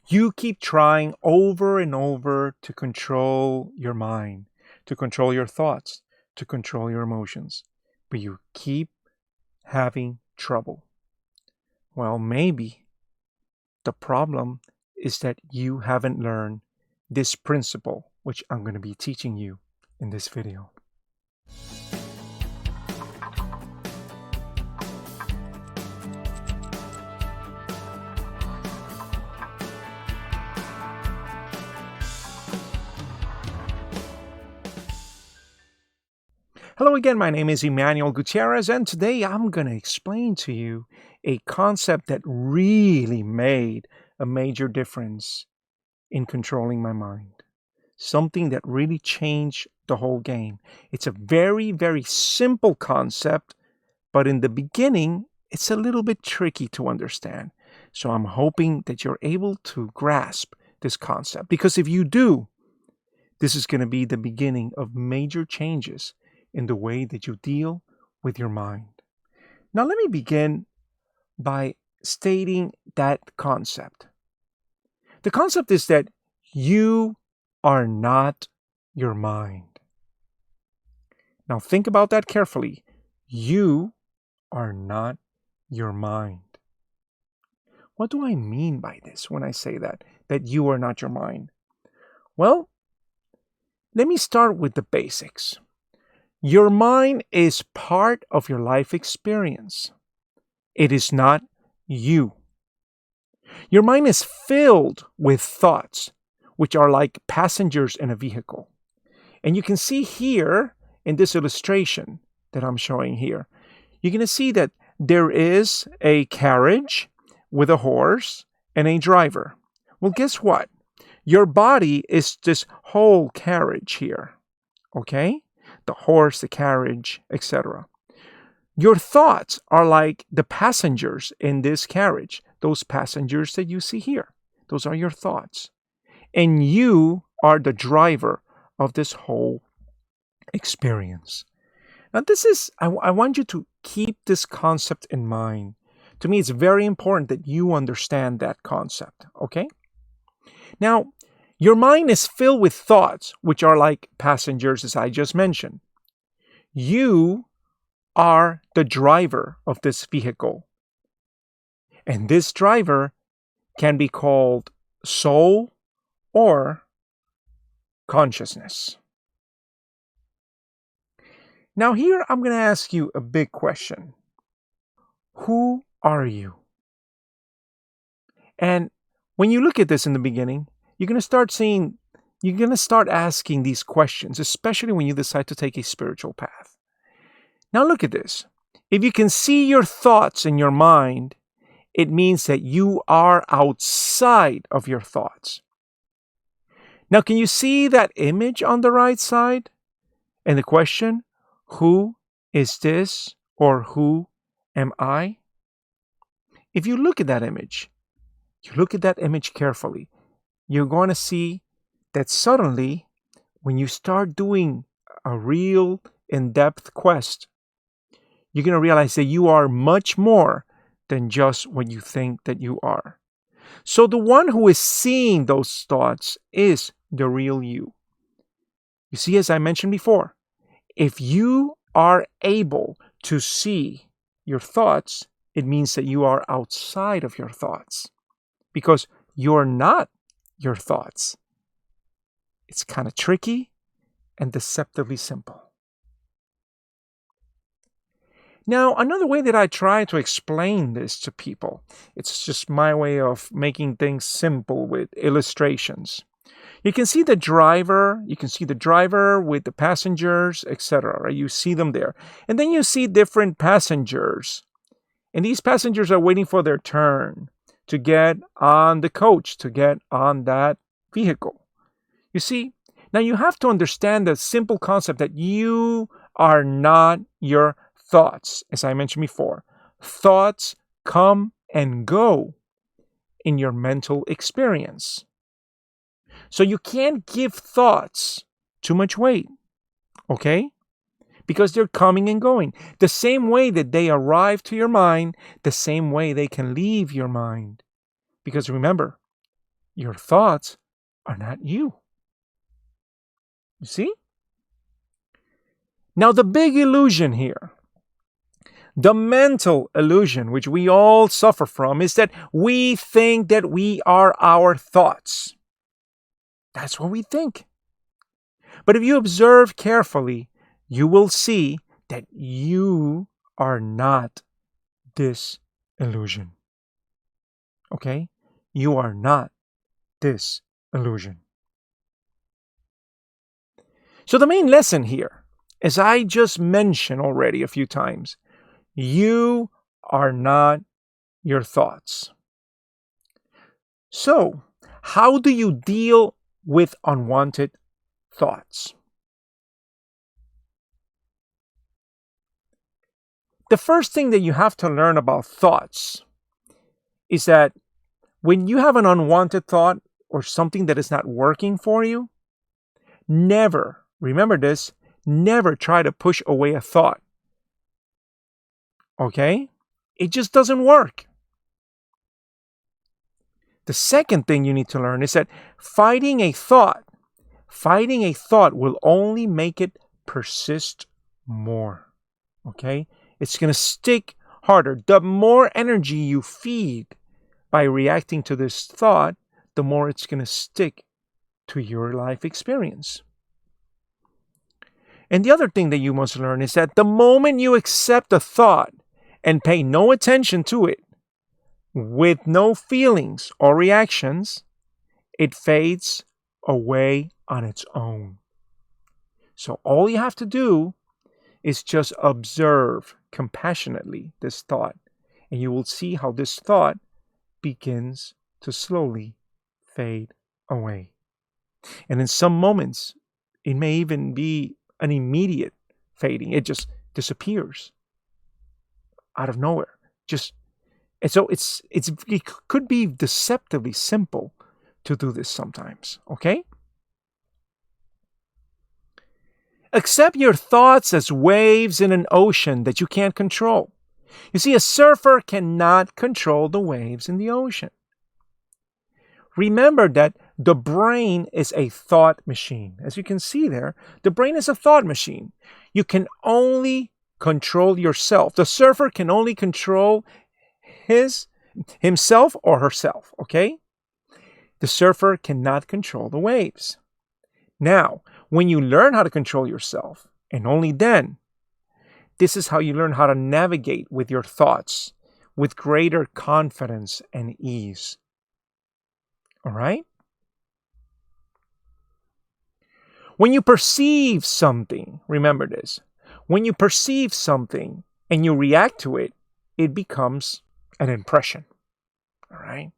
You keep trying over and over to control your mind, to control your thoughts, to control your emotions, but you keep having trouble. Well, maybe the problem is that you haven't learned this principle, which I'm going to be teaching you in this video. Hello again, my name is Emanuel Gutierrez, and today I'm going to explain to you a concept that really made a major difference in controlling my mind. Something that really changed the whole game. It's a very, very simple concept, but in the beginning, it's a little bit tricky to understand. So I'm hoping that you're able to grasp this concept, because if you do, this is going to be the beginning of major changes in the way that you deal with your mind. Now, let me begin by stating that concept. The concept is that you are not your mind. Now, think about that carefully. You are not your mind. What do I mean by this when I say that you are not your mind? Well, let me start with the basics. Your mind is part of your life experience. It is not you. Your mind is filled with thoughts, which are like passengers in a vehicle. And you can see here in this illustration that I'm showing here, you're going to see that there is a carriage with a horse and a driver. Well, guess what? Your body is this whole carriage here, okay? The horse, the carriage, etc. Your thoughts are like the passengers in this carriage. Those passengers that you see here, those are your thoughts. And you are the driver of this whole experience. Now, I want you to keep this concept in mind. To me, it's very important that you understand that concept, okay? Now, your mind is filled with thoughts, which are like passengers, as I just mentioned. You are the driver of this vehicle. And this driver can be called soul or consciousness. Now, here I'm going to ask you a big question. Who are you? And when you look at this in the beginning, you're going to start asking these questions, especially when you decide to take a spiritual path. Now look at this. If you can see your thoughts in your mind, it means that you are outside of your thoughts. Now, can you see that image on the right side? And the question, who is this, or who am I? If you look at that image, carefully, you're going to see that suddenly, when you start doing a real in-depth quest, you're going to realize that you are much more than just what you think that you are. So the one who is seeing those thoughts is the real you. You see, as I mentioned before, if you are able to see your thoughts, it means that you are outside of your thoughts, because you're not your thoughts. It's kind of tricky and deceptively simple. Now, another way that I try to explain this to people, it's just my way of making things simple with illustrations. You can see the driver with the passengers, etc. Right? You see them there. And then you see different passengers. And these passengers are waiting for their turn to get on the coach, to get on that vehicle. You see, now you have to understand the simple concept that you are not your thoughts. As I mentioned before, thoughts come and go in your mental experience. So you can't give thoughts too much weight, okay? Because they're coming and going. The same way that they arrive to your mind, the same way they can leave your mind. Because remember, Your thoughts are not you. You see? Now, the big illusion here, the mental illusion which we all suffer from, is that we think that we are our thoughts. That's what we think. But if you observe carefully, you will see that you are not this illusion. Okay? You are not this illusion. So the main lesson here, as I just mentioned already a few times, you are not your thoughts. So, how do you deal with unwanted thoughts? The first thing that you have to learn about thoughts is that when you have an unwanted thought or something that is not working for you, never, remember this, never try to push away a thought. Okay? It just doesn't work. The second thing you need to learn is that fighting a thought will only make it persist more. Okay? It's going to stick harder. The more energy you feed by reacting to this thought, the more it's going to stick to your life experience. And the other thing that you must learn is that the moment you accept a thought and pay no attention to it, with no feelings or reactions, it fades away on its own. So all you have to do is just observe compassionately this thought, and you will see how this thought begins to slowly fade away. And in some moments, it may even be an immediate fading. It just disappears out of nowhere. And so it could be deceptively simple to do this sometimes, okay? Accept your thoughts as waves in an ocean that you can't control. You see, a surfer cannot control the waves in the ocean. Remember that the brain is a thought machine. As you can see there, the brain is a thought machine. You can only control yourself. The surfer can only control himself or herself, okay? The surfer cannot control the waves. Now, when you learn how to control yourself, and only then, this is how you learn how to navigate with your thoughts with greater confidence and ease. All right? When you perceive something, remember this, when you perceive something and you react to it, it becomes an impression. All right?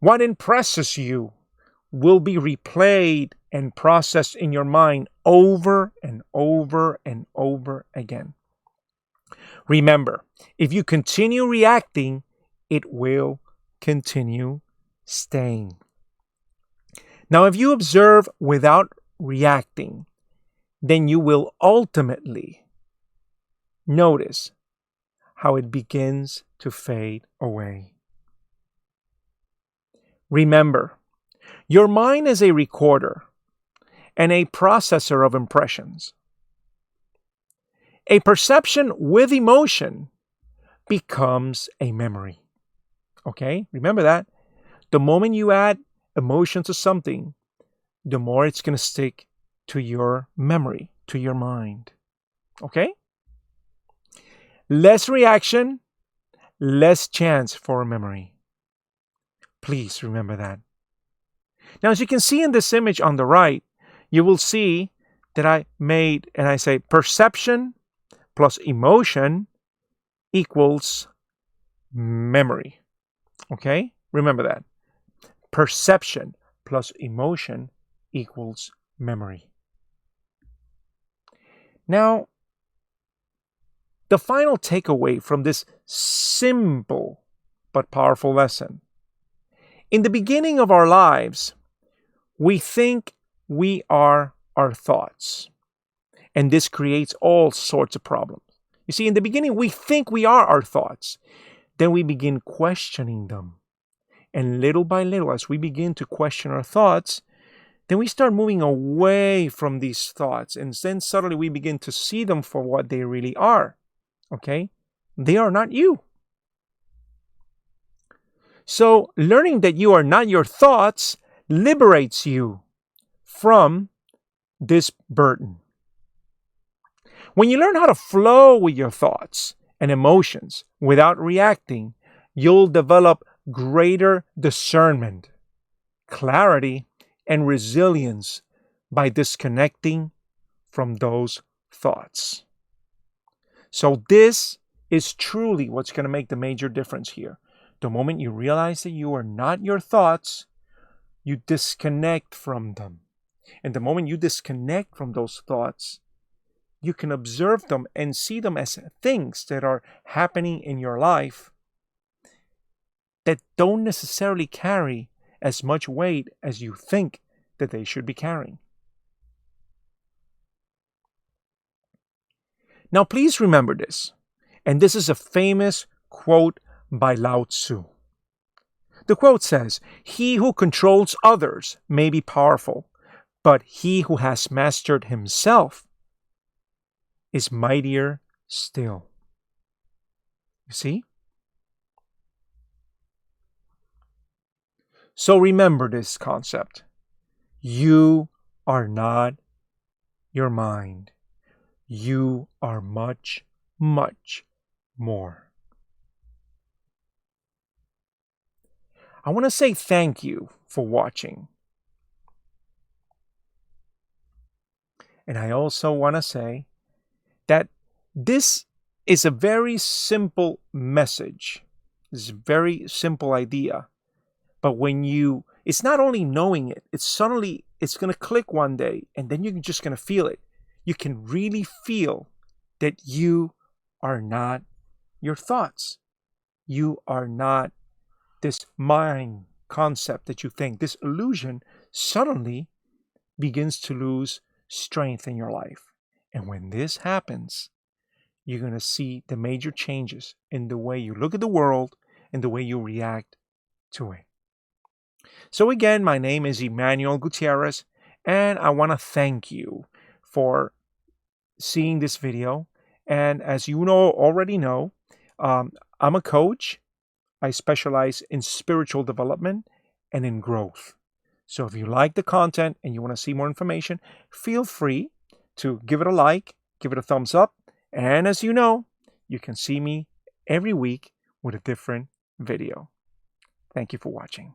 What impresses you will be replayed and processed in your mind over and over and over again. Remember, if you continue reacting, it will continue staying. Now, if you observe without reacting, then you will ultimately notice how it begins to fade away. Remember, your mind is a recorder and a processor of impressions. A perception with emotion becomes a memory. Okay? Remember that. The moment you add emotion to something, the more it's going to stick to your memory, to your mind. Okay? Less reaction, less chance for a memory. Please remember that. Now, as you can see in this image on the right, you will see that I say perception plus emotion equals memory. Okay? Remember that. Perception plus emotion equals memory. Now, the final takeaway from this simple but powerful lesson. In the beginning of our lives, we think we are our thoughts. And this creates all sorts of problems. You see, in the beginning, we think we are our thoughts. Then we begin questioning them. And little by little, as we begin to question our thoughts, then we start moving away from these thoughts. And then suddenly we begin to see them for what they really are. Okay? They are not you. So learning that you are not your thoughts liberates you from this burden. When you learn how to flow with your thoughts and emotions without reacting, you'll develop greater discernment, clarity, and resilience by disconnecting from those thoughts. So this is truly what's going to make the major difference here. The moment you realize that you are not your thoughts, you disconnect from them. And the moment you disconnect from those thoughts, you can observe them and see them as things that are happening in your life that don't necessarily carry as much weight as you think that they should be carrying. Now, please remember this, and this is a famous quote by Lao Tzu. The quote says, "He who controls others may be powerful, but he who has mastered himself is mightier still." You see? So remember this concept. You are not your mind. You are much, much more. I want to say thank you for watching. And I also want to say that this is a very simple message. This is a very simple idea. But it's not only knowing it, it's going to click one day, and then you're just going to feel it. You can really feel that you are not your thoughts. You are not this mind concept that you think. This illusion suddenly begins to lose strength in your life. And when this happens, you're going to see the major changes in the way you look at the world and the way you react to it. So again, my name is Emanuel Gutierrez, and I want to thank you for seeing this video. And as you already know, I'm a coach. I specialize in spiritual development and in growth. So if you like the content and you want to see more information, feel free to give it a like, give it a thumbs up. And as you know, you can see me every week with a different video. Thank you for watching.